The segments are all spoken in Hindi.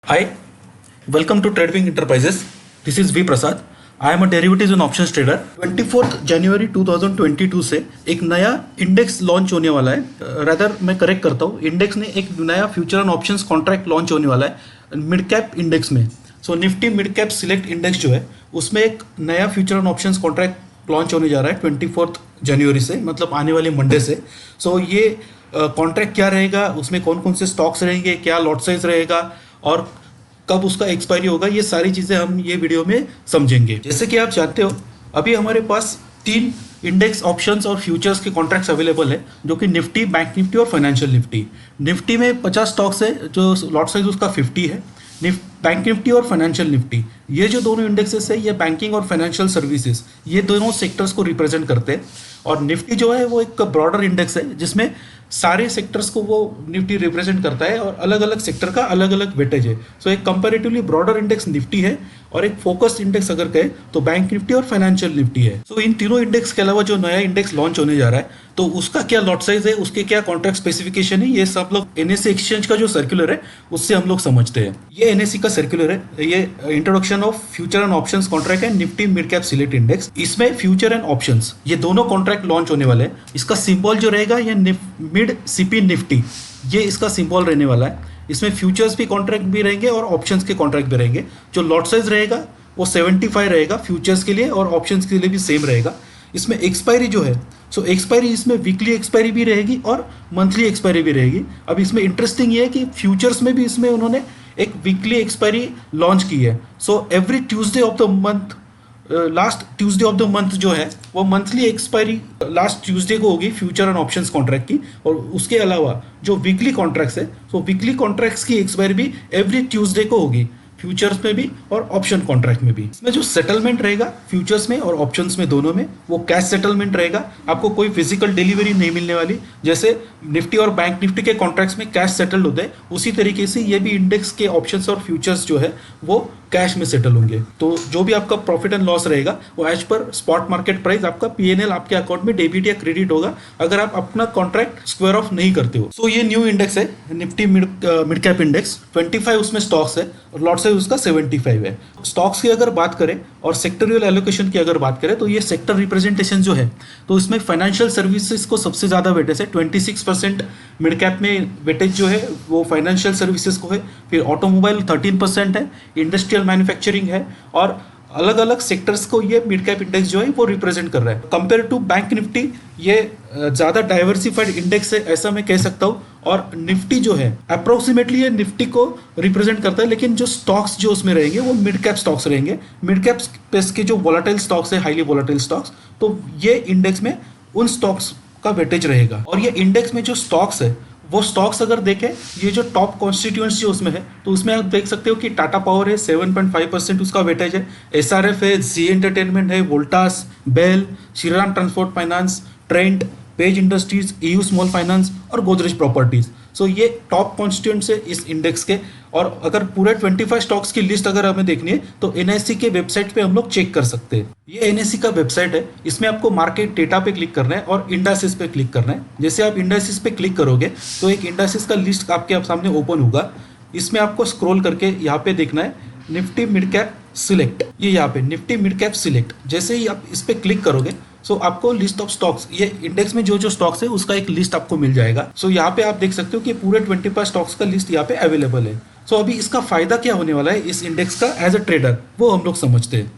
Hi, welcome to TradeWing Enterprises. This is V Prasad. I am a derivatives and options trader. 24 जनवरी 2022 से एक नया इंडेक्स लॉन्च होने वाला है। रादर मैं करेक्ट करता हूँ, इंडेक्स ने एक नया future and options contract launch होने वाला है मिड कैप इंडेक्स में। So Nifty mid cap select index जो है उसमें एक नया future and options contract launch होने जा रहा है 24 जनवरी से, मतलब आने वाले मंडे से। सो ये कॉन्ट्रैक्ट क्या रहेगा, उसमें कौन कौन से स्टॉक्स रहेंगे, क्या लॉट साइज रहेगा और कब उसका एक्सपायरी होगा, ये सारी चीज़ें हम ये वीडियो में समझेंगे। जैसे कि आप जानते हो, अभी हमारे पास 3 इंडेक्स ऑप्शंस और फ्यूचर्स के कॉन्ट्रैक्ट्स अवेलेबल है, जो कि निफ्टी, बैंक निफ्टी और फाइनेंशियल निफ्टी। निफ्टी में 50 स्टॉक्स है, जो लॉट साइज उसका 50 है। बैंक निफ्टी और फाइनेंशियल निफ्टी, ये जो दोनों इंडेक्सेस है, ये बैंकिंग और फाइनेंशियल सर्विसेज, ये दोनों सेक्टर्स को रिप्रेजेंट करते हैं। और निफ्टी जो है वो एक ब्रॉडर इंडेक्स है, जिसमें सारे सेक्टर्स को वो निफ्टी रिप्रेजेंट करता है और अलग अलग सेक्टर का अलग अलग वेटेज है। सो एक कंपैरेटिवली ब्रॉडर इंडेक्स निफ्टी है और एक फोकस्ड इंडेक्स अगर कहे तो बैंक निफ्टी और फाइनेंशियल निफ्टी है। सो इन तीनों इंडेक्स के अलावा जो नया इंडेक्स लॉन्च होने जा रहा है, तो उसका क्या लॉट साइज है, उसके क्या कॉन्ट्रैक्ट स्पेसिफिकेशन है, ये सब लोग एनएससी एक्सचेंज का जो सर्कुलर है उससे हम लोग समझते हैं। ये एनएससी का सर्कुलर है, ये introduction of future and options contract है Nifty mid cap select index. इसमें फ्यूचर एंड ऑप्शंस ये दोनों कॉन्ट्रैक्ट लॉन्च होने वाले हैं। इसका सिंबल जो रहेगा ये मिड सीपी निफ्टी, ये इसका सिंबल रहने वाला है। इसमें फ्यूचर्स भी कॉन्ट्रैक्ट भी रहेंगे और ऑप्शंस के कॉन्ट्रैक्ट भी रहेंगे। जो लॉट साइज रहेगा वो 75 रहेगा फ्यूचर्स के लिए और ऑप्शंस के लिए भी सेम रहेगा। इसमें एक्सपायरी जो है, सो एक्सपायरी इसमें वीकली एक्सपायरी भी रहेगी और मंथली एक्सपायरी भी रहेगी। अब इसमें इंटरेस्टिंग ये है कि फ्यूचर्स में भी इसमें उन्होंने एक वीकली एक्सपायरी लॉन्च की है। So every Tuesday of the month, last Tuesday of the month जो है वो मंथली एक्सपायरी लास्ट ट्यूसडे को होगी फ्यूचर एंड ऑप्शंस कॉन्ट्रैक्ट की। और उसके अलावा जो वीकली कॉन्ट्रैक्ट्स है, सो वीकली कॉन्ट्रैक्ट्स की एक्सपायरी भी एवरी ट्यूसडे को होगी, फ्यूचर्स में भी और ऑप्शन कॉन्ट्रैक्ट में भी। इसमें जो सेटलमेंट रहेगा फ्यूचर्स में और ऑप्शंस में दोनों में, वो कैश सेटलमेंट रहेगा। आपको कोई फिजिकल डिलीवरी नहीं मिलने वाली। जैसे निफ्टी और बैंक निफ्टी के कॉन्ट्रैक्ट्स में कैश सेटल्ड होते हैं, उसी तरीके से ये भी इंडेक्स के ऑप्शंस और फ्यूचर्स जो है वो कैश में सेटल होंगे। तो जो भी आपका प्रॉफिट एंड लॉस रहेगा वो as per spot market price आपका पीएनएल आपके अकाउंट में डेबिट या क्रेडिट होगा, अगर आप अपना कॉन्ट्रैक्ट स्क्वायर ऑफ नहीं करते हो। सो ये न्यू इंडेक्स है निफ्टी मिड कैप इंडेक्स। 25 उसमें स्टॉक्स है और लॉट साइज उसका 75 है। स्टॉक्स की अगर बात करें और सेक्टरियल एलोकेशन की अगर बात करें, तो ये सेक्टर रिप्रेजेंटेशन जो है, तो इसमें फाइनेंशियल सर्विसेज को सबसे ज़्यादा वेटेज है। 26% मिड कैप में वेटेज जो है वो फाइनेंशियल सर्विसेज को है। फिर ऑटोमोबाइल 13% है, इंडस्ट्रियल मैन्युफैक्चरिंग है, और अलग अलग सेक्टर्स को ये मिड कैप इंडेक्स जो है वो रिप्रेजेंट कर रहा है। कंपेयर टू बैंक निफ्टी ये ज़्यादा डाइवर्सिफाइड इंडेक्स है, ऐसा मैं कह सकता हूँ। और निफ्टी जो है अप्रोक्सीमेटली ये निफ्टी को रिप्रेजेंट करता है, लेकिन जो स्टॉक्स जो उसमें रहेंगे वो मिड कैप स्टॉक्स रहेंगे। मिड कैप स्पेस के जो वोलेटाइल स्टॉक्स है, हाईली वोलेटाइल स्टॉक्स, तो ये इंडेक्स में उन स्टॉक्स का वेटेज रहेगा। और ये इंडेक्स में जो स्टॉक्स है वो स्टॉक्स अगर देखें, ये जो टॉप कॉन्स्टिट्यूएंट्स जो उसमें है, तो उसमें आप देख सकते हो कि टाटा पावर है, 7.5% उसका वेटेज है। एसआरएफ है, जी एंटरटेनमेंट है, Voltas, BEL, Shriram transport finance, Trent, Page industries, AU small finance और गोदरेज प्रॉपर्टीज। सो ये टॉप कॉन्स्टिट्यूएंट्स है इस इंडेक्स के। और अगर पूरे 25 स्टॉक्स की लिस्ट अगर हमें देखनी है तो एनएससी के वेबसाइट पे हम लोग चेक कर सकते हैं। ये एनएससी का वेबसाइट है, इसमें आपको मार्केट डेटा पे क्लिक करना है और इंडाइसिस पे क्लिक करना है। जैसे आप इंडाइसिस पे क्लिक करोगे तो एक इंडाइसिस का लिस्ट आपके सामने ओपन होगा। इसमें आपको स्क्रॉल करके यहाँ पे देखना है निफ्टी मिड कैप सिलेक्ट, ये यहाँ पे निफ्टी मिड कैप सिलेक्ट। जैसे ही आप इस पर क्लिक करोगे सो आपको लिस्ट ऑफ स्टॉक्स, ये इंडेक्स में जो जो स्टॉक्स है उसका एक लिस्ट आपको मिल जाएगा। सो यहाँ पे आप देख सकते हो कि पूरे 25 स्टॉक्स का लिस्ट यहाँ पे अवेलेबल है। सो अभी इसका फायदा क्या होने वाला है इस इंडेक्स का एज अ ट्रेडर, वो हम लोग समझते हैं।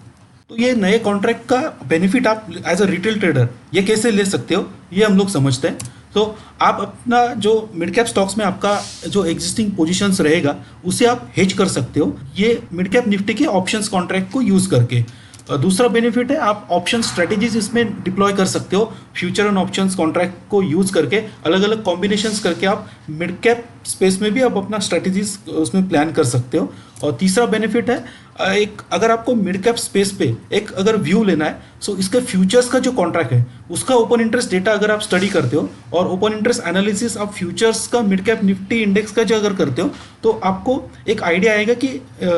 तो ये नए कॉन्ट्रैक्ट का बेनिफिट आप एज अ रिटेल ट्रेडर ये कैसे ले सकते हो, ये हम लोग समझते हैं। तो आप अपना जो मिड कैप स्टॉक्स में आपका जो एग्जिस्टिंग पोजीशंस रहेगा उसे आप हेज कर सकते हो, ये मिड कैप निफ्टी के ऑप्शंस कॉन्ट्रैक्ट को यूज़ करके। दूसरा बेनिफिट है आप ऑप्शन स्ट्रेटेजीज इसमें डिप्लॉय कर सकते हो। फ्यूचर एंड ऑप्शंस कॉन्ट्रैक्ट को यूज़ करके अलग अलग कॉम्बिनेशंस करके आप मिड कैप स्पेस में भी आप अपना स्ट्रेटेजीज उसमें प्लान कर सकते हो। और तीसरा बेनिफिट है एक, अगर आपको मिड कैप स्पेस पे एक अगर व्यू लेना है, सो इसके फ्यूचर्स का जो कॉन्ट्रैक्ट है उसका ओपन इंटरेस्ट डेटा अगर आप स्टडी करते हो और ओपन इंटरेस्ट एनालिसिस आप फ्यूचर्स का मिड कैप निफ्टी इंडेक्स का जो अगर करते हो, तो आपको एक आइडिया आएगा कि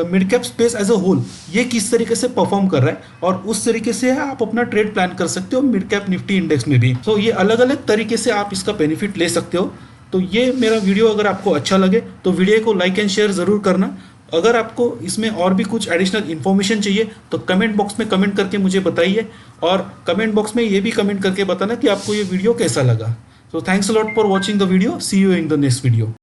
mid cap space as a whole ये किस तरीके से परफॉर्म कर रहा है, और उस तरीके से आप अपना ट्रेड प्लान कर सकते हो मिड कैप निफ्टी इंडेक्स में भी। सो ये अलग अलग तरीके से आप इसका बेनिफिट ले सकते हो। तो ये मेरा वीडियो अगर आपको अच्छा लगे तो वीडियो को लाइक एंड शेयर ज़रूर करना। अगर आपको इसमें और भी कुछ एडिशनल इन्फॉर्मेशन चाहिए तो कमेंट बॉक्स में कमेंट करके मुझे बताइए, और कमेंट बॉक्स में ये भी कमेंट करके बताना कि आपको ये वीडियो कैसा लगा। So thanks a lot for watching the video. See you in the next video.